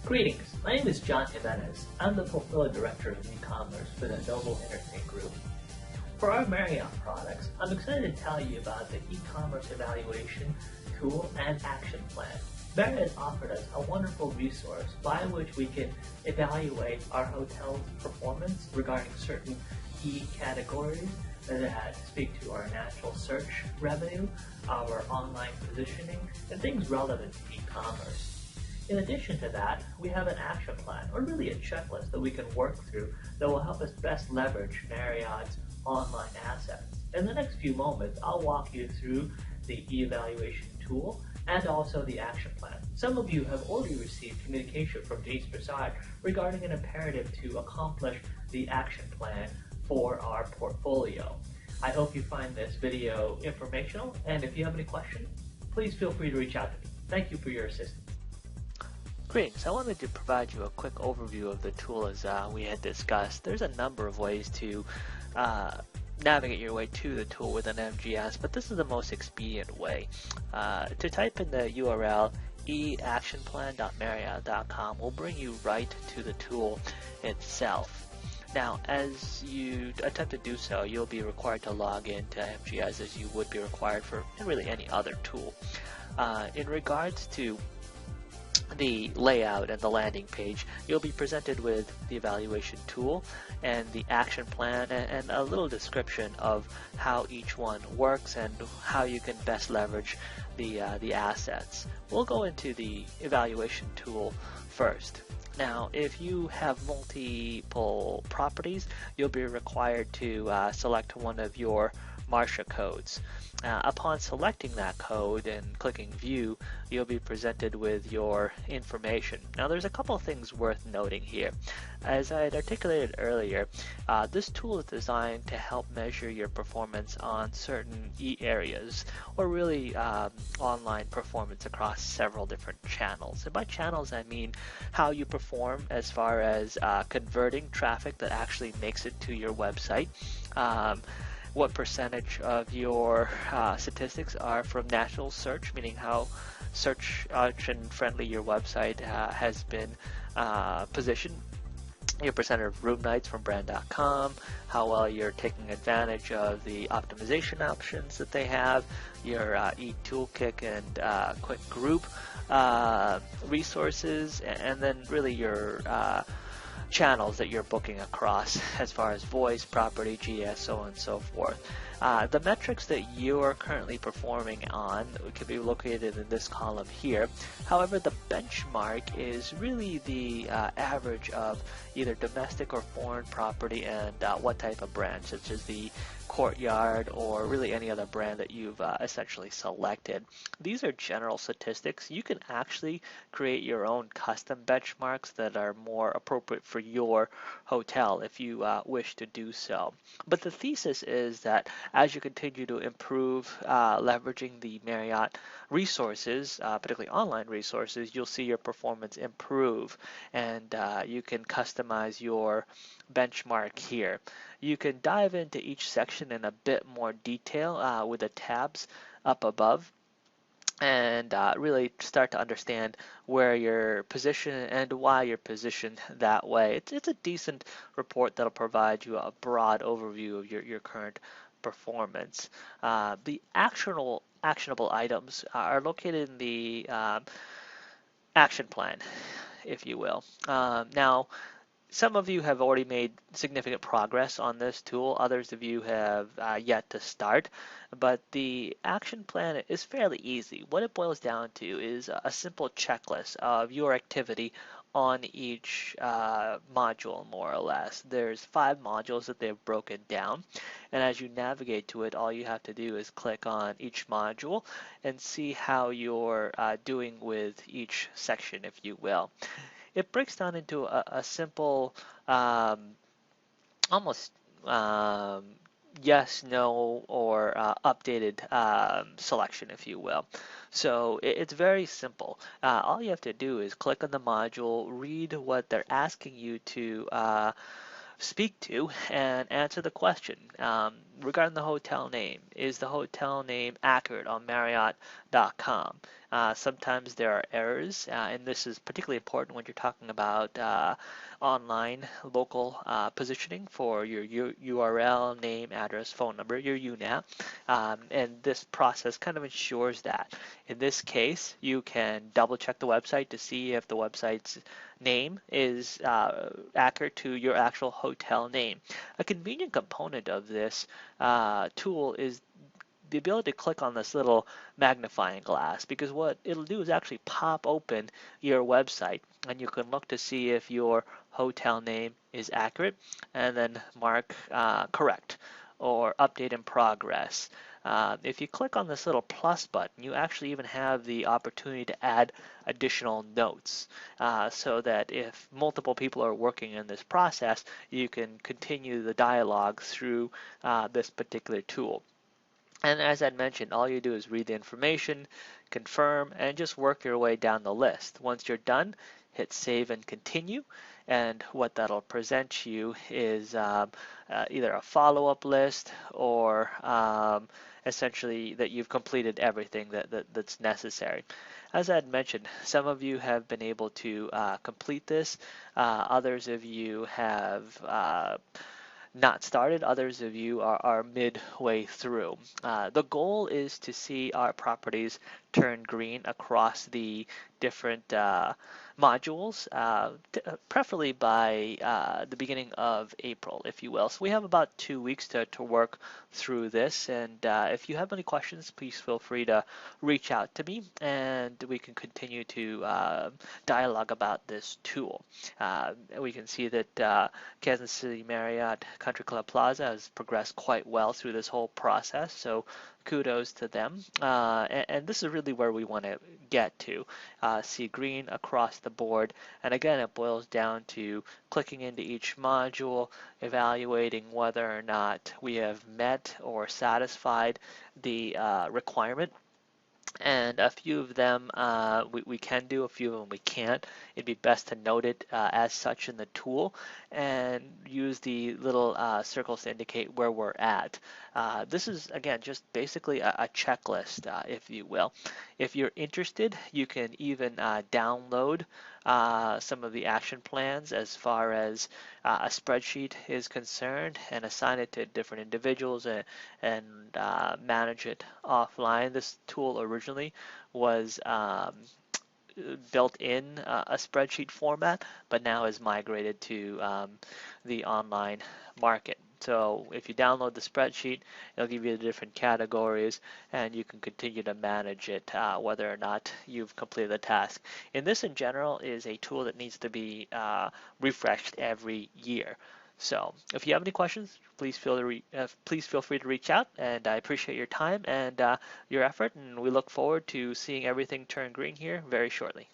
Greetings, my name is John Jimenez. I'm the Portfolio Director of eCommerce for the Noble Entertainment Group. For our Marriott products, I'm excited to tell you about the eCommerce evaluation tool and action plan. Marriott offered us a wonderful resource by which we can evaluate our hotel's performance regarding certain key categories that speak to our natural search revenue, our online positioning, and things relevant to e-commerce. In addition to that, we have an action plan, or really a checklist that we can work through that will help us best leverage Marriott's online assets. In the next few moments, I'll walk you through the evaluation tool and also the action plan. Some of you have already received communication from Denise Broussard regarding an imperative to accomplish the action plan for our portfolio. I hope you find this video informational, and if you have any questions, please feel free to reach out to me. Thank you for your assistance. Greetings. I wanted to provide you a quick overview of the tool as we had discussed. There's a number of ways to navigate your way to the tool within MGS, but this is the most expedient way. To type in the URL eactionplan.marriott.com will bring you right to the tool itself. Now, as you attempt to do so, you'll be required to log in to MGS as you would be required for really any other tool. In regards to the layout and the landing page, you'll be presented with the evaluation tool and the action plan and a little description of how each one works and how you can best leverage the assets. We'll go into the evaluation tool first. Now, if you have multiple properties, you'll be required to select one of your Marsha codes. Upon selecting that code and clicking view, you'll be presented with your information. Now, there's a couple of things worth noting here. As I had articulated earlier, this tool is designed to help measure your performance on certain areas, or really online performance across several different channels. And by channels, I mean how you perform as far as converting traffic that actually makes it to your website. What percentage of your statistics are from natural search, meaning how search engine friendly your website has been positioned, your percentage of room nights from brand.com, how well you're taking advantage of the optimization options that they have, your e-toolkit and quick group resources, and then really your channels that you're booking across as far as voice, property, GS, so on and so forth. The metrics that you are currently performing on can be located in this column here. However, the benchmark is really the average of either domestic or foreign property and what type of brand, such as the Courtyard or really any other brand that you've essentially selected. These are general statistics. You can actually create your own custom benchmarks that are more appropriate for your hotel if you wish to do so. But the thesis is that as you continue to improve leveraging the Marriott resources, particularly online resources, you'll see your performance improve, and you can customize your benchmark here. You can dive into each section in a bit more detail with the tabs up above, and really start to understand where you're positioned and why you're positioned that way. It's a decent report that'll provide you a broad overview of your current performance. The actionable items are located in the action plan, if you will. Now, some of you have already made significant progress on this tool. Others of you have yet to start, but the action plan is fairly easy. What it boils down to is a simple checklist of your activity on each module, more or less. There's 5 modules that they've broken down, and as you navigate to it, all you have to do is click on each module and see how you're doing with each section, if you will. It breaks down into a simple, almost yes, no, or updated selection, if you will. So it's very simple. All you have to do is click on the module, read what they're asking you to speak to, and answer the question. regarding the hotel name, is the hotel name accurate on Marriott.com? Sometimes there are errors, and this is particularly important when you're talking about online local positioning for your URL, name, address, phone number, your UNAP, and this process kind of ensures that. In this case, you can double check the website to see if the website's name is accurate to your actual hotel name. A convenient component of this tool is the ability to click on this little magnifying glass, because what it'll do is actually pop open your website and you can look to see if your hotel name is accurate and then mark correct or update in progress. If you click on this little plus button, you actually even have the opportunity to add additional notes so that if multiple people are working in this process, you can continue the dialogue through this particular tool. And as I mentioned, all you do is read the information, confirm, and just work your way down the list. Once you're done, hit save and continue. And what that'll present you is either a follow-up list or essentially that you've completed everything that's necessary. As I had mentioned, some of you have been able to complete this. Others of you have not started. Others of you are midway through. The goal is to see our properties turn green across the different modules, preferably by the beginning of April, if you will. So we have about 2 weeks to work through this, and if you have any questions, please feel free to reach out to me, and we can continue to dialogue about this tool. We can see that Kansas City Marriott Country Club Plaza has progressed quite well through this whole process, so kudos to them. And this is really where we want to get to, see green across the board. And again, it boils down to clicking into each module, evaluating whether or not we have met or satisfied the requirement. And a few of them we can do, a few of them we can't. It'd be best to note it as such in the tool and use the little circles to indicate where we're at. This is, again, just basically a checklist, if you will. If you're interested, you can even download some of the action plans as far as a spreadsheet is concerned and assign it to different individuals and manage it offline. This tool originally was built in a spreadsheet format, but now is migrated to the online market. So if you download the spreadsheet, it'll give you the different categories and you can continue to manage it whether or not you've completed the task. And this in general is a tool that needs to be refreshed every year. So if you have any questions, please feel free to reach out, and I appreciate your time and your effort, and we look forward to seeing everything turn green here very shortly.